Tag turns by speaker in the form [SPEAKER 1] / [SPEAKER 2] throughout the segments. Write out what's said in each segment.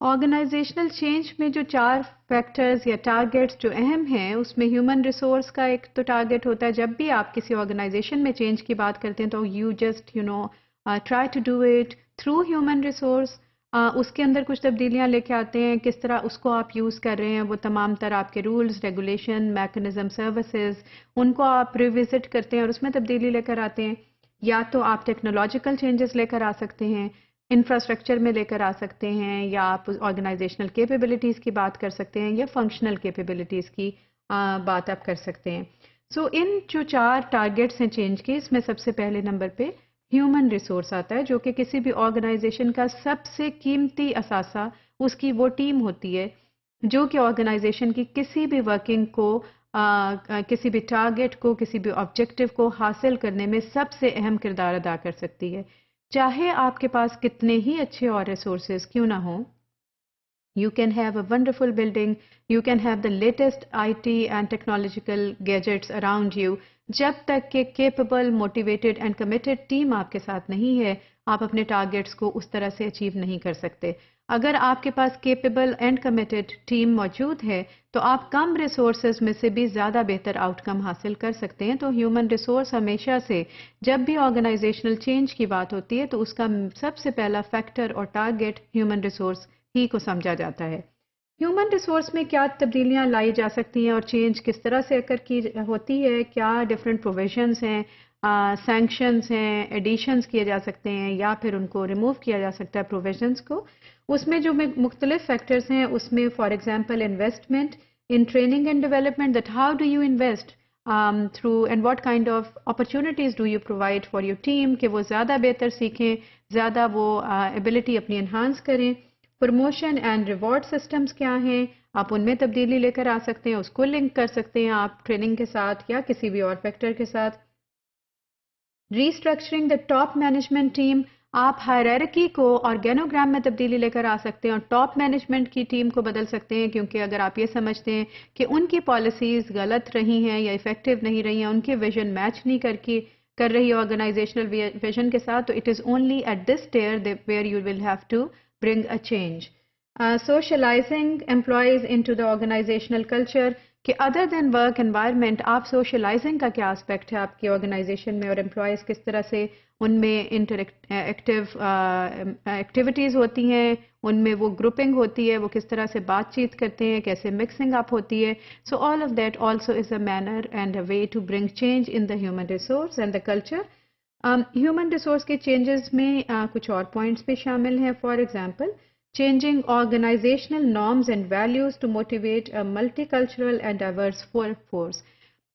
[SPEAKER 1] Organisational change میں جو 4 factors یا ٹارگیٹس جو اہم ہیں، اس میں ہیومن ریسورس کا ایک تو ٹارگیٹ ہوتا ہے. جب بھی آپ کسی آرگنائزیشن میں چینج کی بات کرتے ہیں تو you just try to do it through human resource. اس کے اندر کچھ تبدیلیاں لے کے آتے ہیں، کس طرح اس کو آپ یوز کر رہے ہیں، وہ تمام تر آپ کے رولز، ریگولیشن، میکنزم، سروسز، ان کو آپ ریوزٹ کرتے ہیں اور اس میں تبدیلی لے کر آتے ہیں. یا تو آپ ٹیکنالوجیکل چینجز لے کر آ سکتے ہیں، انفراسٹرکچر میں لے کر آ سکتے ہیں، یا آپ آرگنائزیشنل کیپیبلٹیز کی بات کر سکتے ہیں، یا فنکشنل کیپیبلٹیز کی بات آپ کر سکتے ہیں. سو ان جو 4 ٹارگیٹس ہیں چینج کے، اس میں سب سے پہلے نمبر پہ ہیومن ریسورس آتا ہے، جو کہ کسی بھی آرگنائزیشن کا سب سے قیمتی اثاثہ اس کی وہ ٹیم ہوتی ہے جو کہ آرگنائزیشن کی کسی بھی ورکنگ کو، کسی بھی ٹارگیٹ کو، کسی بھی آبجیکٹو کو حاصل کرنے میں سب سے اہم کردار ادا کر سکتی ہے. چاہے آپ کے پاس کتنے ہی اچھے اور ریسورسز کیوں نہ ہوں. You can have a wonderful building, you can have the latest IT and technological gadgets around you. جب تک کہ capable, motivated and committed team آپ کے ساتھ نہیں ہے، آپ اپنے ٹارگیٹس کو اس طرح سے اچیو نہیں کر سکتے. اگر آپ کے پاس capable and committed team موجود ہے تو آپ کم ریسورسز میں سے بھی زیادہ بہتر آؤٹ کم حاصل کر سکتے ہیں. تو ہیومن ریسورس ہمیشہ سے جب بھی آرگنائزیشنل چینج کی بات ہوتی ہے تو اس کا سب سے پہلا فیکٹر اور ٹارگیٹ ہیومن ریسورس ہی کو سمجھا جاتا ہے. ہیومن ریسورس میں کیا تبدیلیاں لائی جا سکتی ہیں اور چینج کس طرح سے اکر کی ہوتی ہے، کیا ڈفرینٹ پروویژنس ہیں، سینکشنز ہیں، ایڈیشنز کیے جا سکتے ہیں یا پھر ان کو ریموو کیا جا سکتا ہے پروویژنس کو. اس میں جو مختلف فیکٹرز ہیں، اس میں for example investment in training and development, that how do you invest through and what kind of opportunities do you provide for your team کہ وہ زیادہ بہتر سیکھیں، زیادہ وہ ability اپنی انہانس کریں. پروموشن اینڈ ریوارڈ سسٹمز کیا ہیں، آپ ان میں تبدیلی لے کر آ سکتے ہیں، اس کو لنک کر سکتے ہیں آپ ٹریننگ کے ساتھ یا کسی بھی اور فیکٹر کے ساتھ. Restructuring the top management team, آپ ہائرارکی کو آرگینوگرام میں تبدیلی لے کر آ سکتے ہیں اور ٹاپ مینجمنٹ کی ٹیم کو بدل سکتے ہیں، کیونکہ اگر آپ یہ سمجھتے ہیں کہ ان کی پالیسیز غلط رہی ہیں یا افیکٹو نہیں رہی ہیں، ان کی ویژن میچ نہیں کر رہی آرگنائزیشنل ویژن کے ساتھ، تو it is only at this tier where you will have to bring a change. Socializing employees into the organizational culture کہ ادر دین ورک انوائرمنٹ آپ سوشلائزنگ کا کیا اسپیکٹ ہے آپ کی آرگنائزیشن میں، اور امپلائیز کس طرح سے ان میں ایکٹیو ایکٹیویٹیز ہوتی ہیں، ان میں وہ گروپنگ ہوتی ہے، وہ کس طرح سے بات چیت کرتے ہیں، کیسے مکسنگ اپ ہوتی ہے. So all of that also is a manner and a way to bring change in the human resource and the culture. Human resource کے چینجز میں کچھ اور پوائنٹس بھی شامل ہیں. For example changing organizational norms and values to motivate a multicultural and diverse workforce.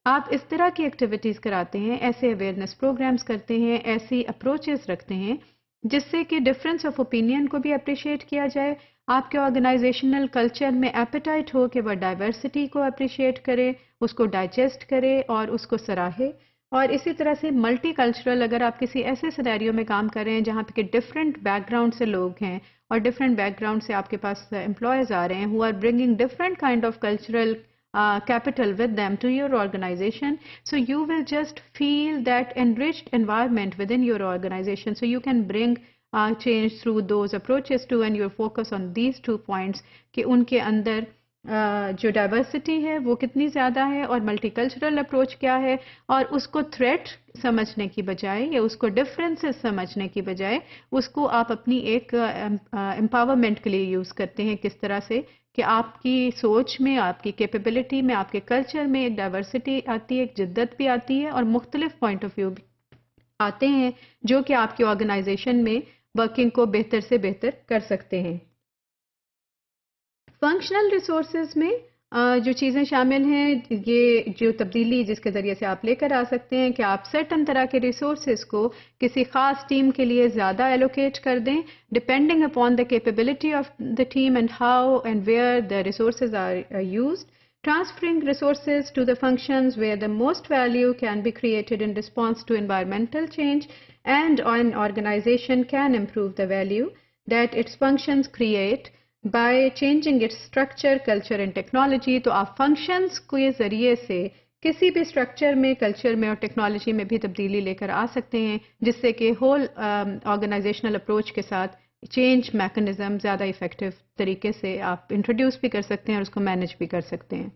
[SPEAKER 1] آپ اس طرح کی ایکٹیویٹیز کراتے ہیں، ایسے اویئرنیس پروگرامز کرتے ہیں، ایسی اپروچز رکھتے ہیں جس سے کہ ڈفرینس آف اوپینین کو بھی اپریشیٹ کیا جائے. آپ کے آرگنائزیشنل کلچر میں ایپیٹائٹ ہو کہ وہ ڈائیورسٹی کو اپریشیٹ کرے، اس کو ڈائجسٹ کرے اور اس کو سراہے. اور اسی طرح سے ملٹی کلچرل، اگر آپ کسی ایسے سینیریو میں کام کر رہے ہیں جہاں پہ کہ ڈفرینٹ بیک گراؤنڈ سے لوگ ہیں اور ڈفرینٹ بیک گراؤنڈ سے آپ کے پاس امپلائیز آ رہے ہیں who are bringing different kind of cultural capital with them to your organization, so you will just feel that enriched environment within your organization, so you can bring change through those approaches too, and you focus on these 2 points کہ ان کے اندر جو diversity ہے وہ کتنی زیادہ ہے اور multi cultural approach کیا ہے، اور اس کو تھریٹ سمجھنے کی بجائے یا اس کو ڈفرینسز سمجھنے کی بجائے اس کو آپ اپنی ایک امپاورمنٹ کے لیے یوز کرتے ہیں. کس طرح سے کہ آپ کی سوچ میں، آپ کی کیپیبلٹی میں، آپ کے کلچر میں ایک ڈائیورسٹی آتی ہے، ایک جدت بھی آتی ہے اور مختلف پوائنٹ آف ویو بھی آتے ہیں جو کہ آپ کی آرگنائزیشن میں ورکنگ کو بہتر سے بہتر کر سکتے ہیں. فنکشنل ریسورسز میں جو چیزیں شامل ہیں، یہ جو تبدیلی جس کے ذریعے سے آپ لے کر آ سکتے ہیں کہ آپ سرٹن طرح کے ریسورسز کو کسی خاص ٹیم کے لیے زیادہ ایلوکیٹ کر دیں depending upon the capability of the team and how and where the resources are used. Transferring resources to the functions where the most value can be created in response to environmental change, and an organization can improve the value that its functions create by changing its structure, culture and technology. تو آپ functions کے ذریعے سے کسی بھی structure میں، culture میں اور ٹیکنالوجی میں بھی تبدیلی لے کر آ سکتے ہیں جس سے کہ ہول آرگنائزیشنل اپروچ کے ساتھ چینج میکنزم زیادہ افیکٹو طریقے سے آپ انٹروڈیوس بھی کر سکتے ہیں اور اس کو مینج بھی کر سکتے ہیں.